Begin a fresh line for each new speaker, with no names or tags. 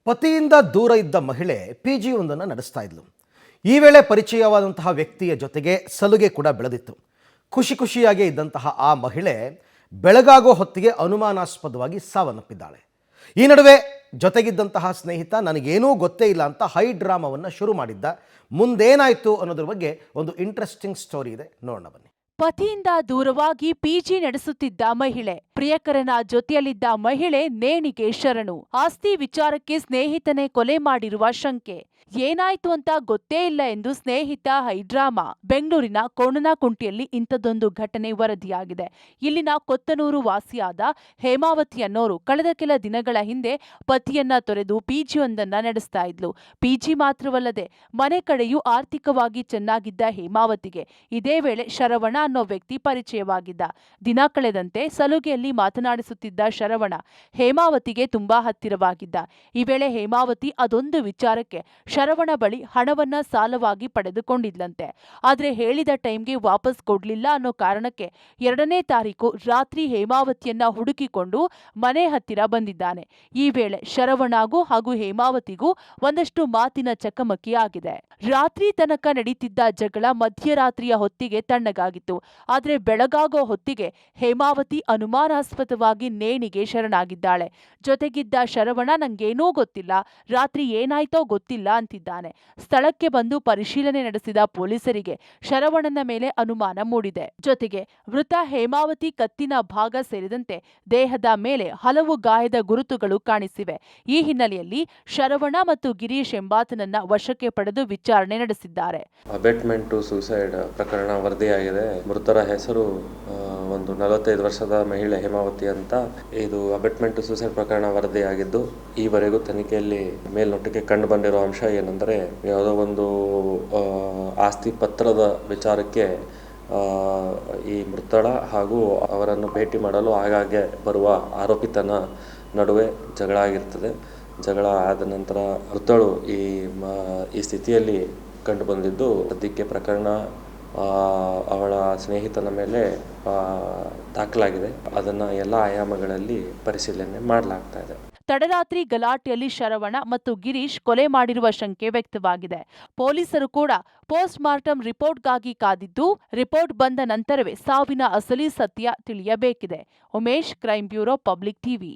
ಪತಿಯಿಂದ ದೂರ ಇದ್ದ ಮಹಿಳೆ ಪಿಜಿ ಒಂದನ್ನು ನಡೆಸ್ತಾ ಇದ್ಲು. ಈ ವೇಳೆ ಪರಿಚಯವಾದಂತಹ ವ್ಯಕ್ತಿಯ ಜೊತೆಗೆ ಸಲುಗೆ ಕೂಡ ಬೆಳೆದಿತ್ತು. ಖುಷಿಯಾಗಿ ಇದ್ದಂತಹ ಆ ಮಹಿಳೆ ಬೆಳಗಾಗೋ ಹೊತ್ತಿಗೆ ಅನುಮಾನಾಸ್ಪದವಾಗಿ ಸಾವನ್ನಪ್ಪಿದ್ದಾಳೆ. ಈ ನಡುವೆ ಜೊತೆಗಿದ್ದಂತಹ ಸ್ನೇಹಿತ ನನಗೇನೂ ಗೊತ್ತೇ ಇಲ್ಲ ಅಂತ ಹೈ ಡ್ರಾಮಾವನ್ನು ಶುರು ಮಾಡಿದ್ದ. ಮುಂದೇನಾಯಿತು ಅನ್ನೋದ್ರ ಬಗ್ಗೆ ಒಂದು ಇಂಟ್ರೆಸ್ಟಿಂಗ್ ಸ್ಟೋರಿ ಇದೆ, ನೋಡೋಣ ಬನ್ನಿ.
ಪತಿಯಿಂದ ದೂರವಾಗಿ ಪಿಜಿ ನಡೆಸುತ್ತಿದ್ದ ಮಹಿಳೆ, ಪ್ರಿಯಕರನ ಜೊತೆಯಲ್ಲಿದ್ದ ಮಹಿಳೆ ನೇಣಿಗೆ ಶರಣು. ಆಸ್ತಿ ವಿಚಾರಕ್ಕೆ ಸ್ನೇಹಿತನೇ ಕೊಲೆ ಮಾಡಿರುವ ಶಂಕೆ. ಏನಾಯ್ತು ಅಂತ ಗೊತ್ತೇ ಇಲ್ಲ ಎಂದು ಸ್ನೇಹಿತ ಹೈಡ್ರಾಮಾ. ಬೆಂಗಳೂರಿನ ಕೋಣನಕುಂಟೆಯಲ್ಲಿ ಇಂಥದ್ದೊಂದು ಘಟನೆ ವರದಿಯಾಗಿದೆ. ಇಲ್ಲಿನ ಕೊತ್ತನೂರು ವಾಸಿಯಾದ ಹೇಮಾವತಿ ಅನ್ನೋರು ಕಳೆದ ಕೆಲ ದಿನಗಳ ಹಿಂದೆ ಪತಿಯನ್ನ ತೊರೆದು ಪಿಜಿಯೊಂದನ್ನ ನಡೆಸ್ತಾ ಇದ್ಲು. ಪಿಜಿ ಮಾತ್ರವಲ್ಲದೆ ಮನೆ ಕಡೆಯೂ ಆರ್ಥಿಕವಾಗಿ ಚೆನ್ನಾಗಿದ್ದ ಹೇಮಾವತಿಗೆ ಇದೇ ವೇಳೆ ಶರವಣ ಅನ್ನೋ ವ್ಯಕ್ತಿ ಪರಿಚಯವಾಗಿದ್ದ. ದಿನ ಕಳೆದಂತೆ ಸಲುಗೆಯಲ್ಲಿ ಮಾತನಾಡಿಸುತ್ತಿದ್ದ ಶರವಣ ಹೇಮಾವತಿಗೆ ತುಂಬಾ ಹತ್ತಿರವಾಗಿದ್ದ. ಈ ವೇಳೆ ಹೇಮಾವತಿ ಅದೊಂದು ವಿಚಾರಕ್ಕೆ ಶರವಣ ಬಳಿ ಹಣವನ್ನ ಸಾಲವಾಗಿ ಪಡೆದುಕೊಂಡಿದ್ಲಂತೆ. ಆದ್ರೆ ಹೇಳಿದ ಟೈಮ್ಗೆ ವಾಪಸ್ ಕೊಡ್ಲಿಲ್ಲ ಅನ್ನೋ ಕಾರಣಕ್ಕೆ 2ನೇ ತಾರೀಕು ರಾತ್ರಿ ಹೇಮಾವತಿಯನ್ನ ಹುಡುಕಿಕೊಂಡು ಮನೆ ಹತ್ತಿರ ಬಂದಿದ್ದಾನೆ. ಈ ವೇಳೆ ಶರವಣಗೂ ಹಾಗೂ ಹೇಮಾವತಿಗೂ ಒಂದಷ್ಟು ಮಾತಿನ ಚಕಮಕಿ ಆಗಿದೆ. ರಾತ್ರಿ ತನಕ ನಡೀತಿದ್ದ ಜಗಳ ಮಧ್ಯರಾತ್ರಿಯ ಹೊತ್ತಿಗೆ ತಣ್ಣಗಾಗಿತ್ತು. ಆದ್ರೆ ಬೆಳಗಾಗೋ ಹೊತ್ತಿಗೆ ಹೇಮಾವತಿ ಅನುಮಾನಾಸ್ಪದವಾಗಿ ನೇಣಿಗೆ ಶರಣಾಗಿದ್ದಾಳೆ. ಜೊತೆಗಿದ್ದ ಶರವಣ ನಂಗೇನೂ ಗೊತ್ತಿಲ್ಲ, ರಾತ್ರಿ ಏನಾಯ್ತೋ ಗೊತ್ತಿಲ್ಲ ಅಂತಿದ್ದಾನೆ. ಸ್ಥಳಕ್ಕೆ ಬಂದು ಪರಿಶೀಲನೆ ನಡೆಸಿದ ಪೊಲೀಸರಿಗೆ ಶರವಣನ ಮೇಲೆ ಅನುಮಾನ ಮೂಡಿದೆ. ಜೊತೆಗೆ ಮೃತ ಹೇಮಾವತಿ ಕತ್ತಿನ ಭಾಗ ಸೇರಿದಂತೆ ದೇಹದ ಮೇಲೆ ಹಲವು ಗಾಯದ ಗುರುತುಗಳು ಕಾಣಿಸಿವೆ. ಈ ಹಿನ್ನೆಲೆಯಲ್ಲಿ ಶರವಣ ಮತ್ತು ಗಿರೀಶ್ ಎಂಬಾತನನ್ನ ವಶಕ್ಕೆ ಪಡೆದು ವಿಚಾರಣೆ ನಡೆಸಿದ್ದಾರೆ.
ಅಬೆಟ್ಮೆಂಟ್ ಟು ಸೂಸೈಡ್ ಪ್ರಕರಣ ವರದಿಯಾಗಿದೆ. ಮೃತರ ಹೆಸರು ಒಂದು 45 ವರ್ಷದ ಮಹಿಳೆ ಹೇಮಾವತಿ ಅಂತ. ಇದು ಅಬೆಟ್ಮೆಂಟ್ ಟು ಸೂಸೈಡ್ ಪ್ರಕರಣ ವರದಿಯಾಗಿದ್ದು, ಈವರೆಗೂ ತನಿಖೆಯಲ್ಲಿ ಮೇಲ್ನೋಟಕ್ಕೆ ಕಂಡು ಬಂದಿರೋ ಅಂಶ ಏನಂದರೆ, ಯಾವುದೋ ಒಂದು ಆಸ್ತಿ ಪತ್ರದ ವಿಚಾರಕ್ಕೆ ಈ ಮೃತಳ ಹಾಗೂ ಅವರನ್ನು ಭೇಟಿ ಮಾಡಲು ಆಗಾಗ್ಗೆ ಬರುವ ಆರೋಪಿತನ ನಡುವೆ ಜಗಳ ಆಗಿರ್ತದೆ. ಜಗಳ ಆದ ನಂತರ ಮೃತಳು ಈ ಸ್ಥಿತಿಯಲ್ಲಿ ಕಂಡು ಬಂದಿದ್ದು, ಸದ್ಯಕ್ಕೆ ಪ್ರಕರಣ ಅವಳ ಸ್ನೇಹಿತನ ಮೇಲೆ ದಾಖಲಾಗಿದೆ. ಅದನ್ನು ಎಲ್ಲ ಆಯಾಮಗಳಲ್ಲಿ ಪರಿಶೀಲನೆ ಮಾಡಲಾಗ್ತಾ ಇದೆ.
ತಡರಾತ್ರಿ ಗಲಾಟೆಯಲ್ಲಿ ಶರವಣ ಮತ್ತು ಗಿರೀಶ್ ಕೊಲೆ ಮಾಡಿರುವ ಶಂಕೆ ವ್ಯಕ್ತವಾಗಿದೆ. ಪೊಲೀಸರು ಕೂಡ ಪೋಸ್ಟ್ ಮಾರ್ಟಂ ರಿಪೋರ್ಟ್ಗಾಗಿ ಕಾದಿದ್ದು, ರಿಪೋರ್ಟ್ ಬಂದ ನಂತರವೇ ಸಾವಿನ ಅಸಲಿ ಸತ್ಯ ತಿಳಿಯಬೇಕಿದೆ. Umesh, crime bureau, public TV.